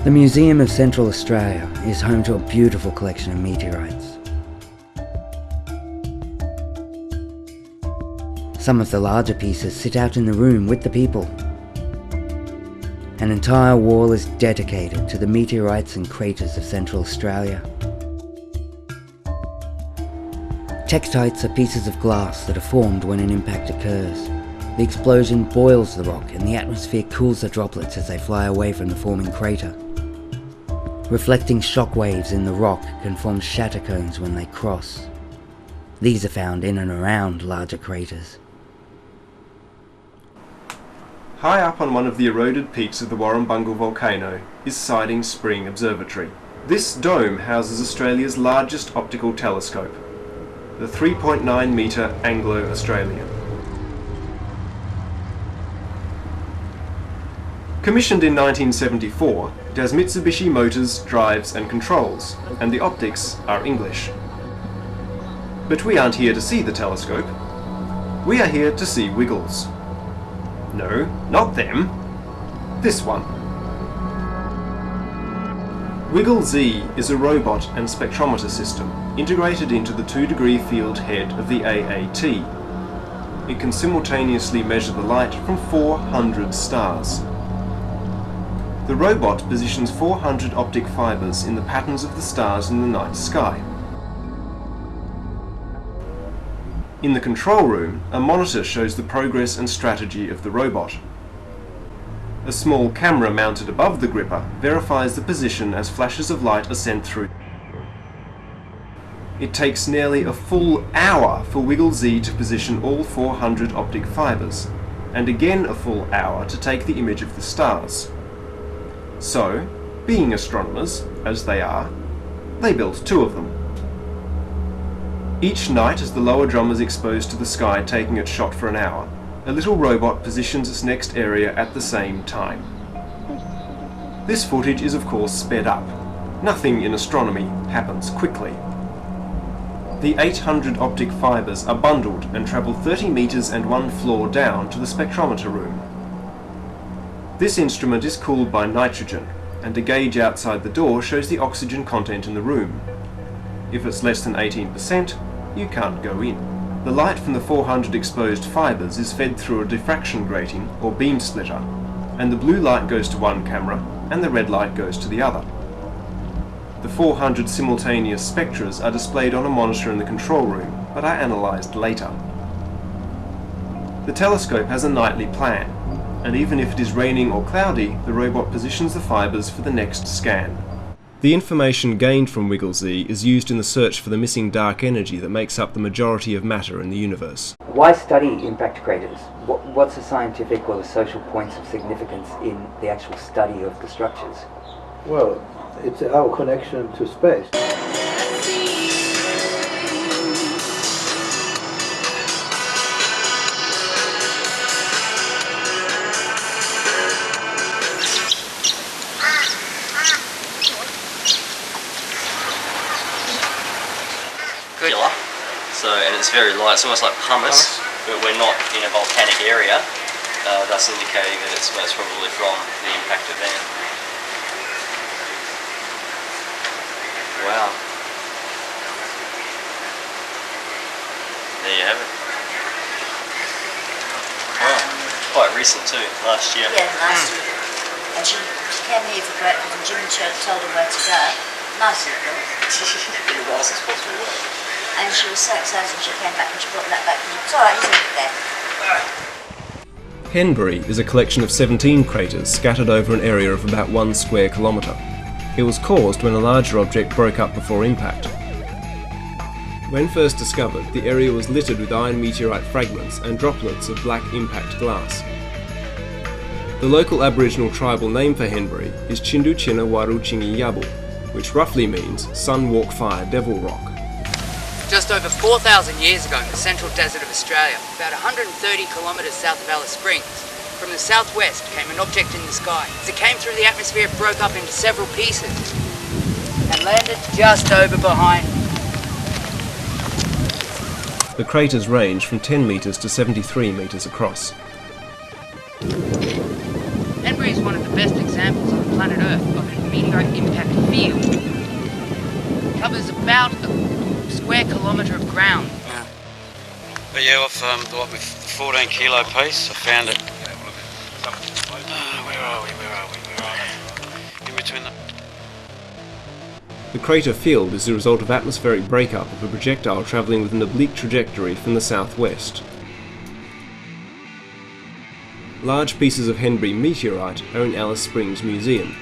The Museum of Central Australia is home to a beautiful collection of meteorites. Some of the larger pieces sit out in the room with the people. An entire wall is dedicated to the meteorites and craters of Central Australia. Tektites are pieces of glass that are formed when an impact occurs. The explosion boils the rock and the atmosphere cools the droplets as they fly away from the forming crater. Reflecting shock waves in the rock can form shatter cones when they cross. These are found in and around larger craters. High up on one of the eroded peaks of the Warrumbungle volcano is Siding Spring Observatory. This dome houses Australia's largest optical telescope, the 3.9 metre Anglo-Australian. Commissioned in 1974, it has Mitsubishi motors, drives and controls, and the optics are English. But we aren't here to see the telescope. We are here to see Wiggles. No, not them. This one. Wiggle-Z is a robot and spectrometer system integrated into the 2-degree field head of the AAT. It can simultaneously measure the light from 400 stars. The robot positions 400 optic fibres in the patterns of the stars in the night sky. In the control room, a monitor shows the progress and strategy of the robot. A small camera mounted above the gripper verifies the position as flashes of light are sent through. It takes nearly a full hour for Wiggle-Z to position all 400 optic fibres, and again a full hour to take the image of the stars. So, being astronomers, as they are, they built 2 of them. Each night, as the lower drum is exposed to the sky taking its shot for an hour, a little robot positions its next area at the same time. This footage is of course sped up. Nothing in astronomy happens quickly. The 800 optic fibres are bundled and travel 30 metres and 1 floor down to the spectrometer room. This instrument is cooled by nitrogen, and a gauge outside the door shows the oxygen content in the room. If it's less than 18%, you can't go in. The light from the 400 exposed fibres is fed through a diffraction grating or beam splitter, and the blue light goes to one camera and the red light goes to the other. The 400 simultaneous spectras are displayed on a monitor in the control room, but are analysed later. The telescope has a nightly plan, and even if it is raining or cloudy, the robot positions the fibres for the next scan. The information gained from Wiggle-Z is used in the search for the missing dark energy that makes up the majority of matter in the universe. Why study impact craters? What's the scientific or the social points of significance in the actual study of the structures? Well, it's our connection to space. And it's very light, it's almost like pumice, but we're not in a volcanic area, thus indicating that it's most probably from the impact event. Wow. There you have it. Wow. Quite recent too, last year. Yeah, last year. And she came here for breakfast and Jim told her where to go. Nice of her. In the nicest possible way. And she was so excited when she came back and she brought that back. It's alright, isn't it there? Henbury is a collection of 17 craters scattered over an area of about 1 square kilometre. It was caused when a larger object broke up before impact. When first discovered, the area was littered with iron meteorite fragments and droplets of black impact glass. The local Aboriginal tribal name for Henbury is Chindu China Waru Chingi Yabu, which roughly means Sun Walk Fire Devil Rock. Just over 4,000 years ago in the central desert of Australia, about 130 kilometres south of Alice Springs, from the southwest came an object in the sky. As it came through the atmosphere, it broke up into several pieces and landed just over behind me. The craters range from 10 metres to 73 metres across. Henbury is one of the best examples on the planet Earth of a meteorite impact field. It covers about a square kilometre of ground. Yeah. But yeah, off with 14 kilo piece, I found it. Where are we? In between the... The crater field is the result of atmospheric breakup of a projectile travelling with an oblique trajectory from the southwest. Large pieces of Henbury meteorite are in Alice Springs Museum.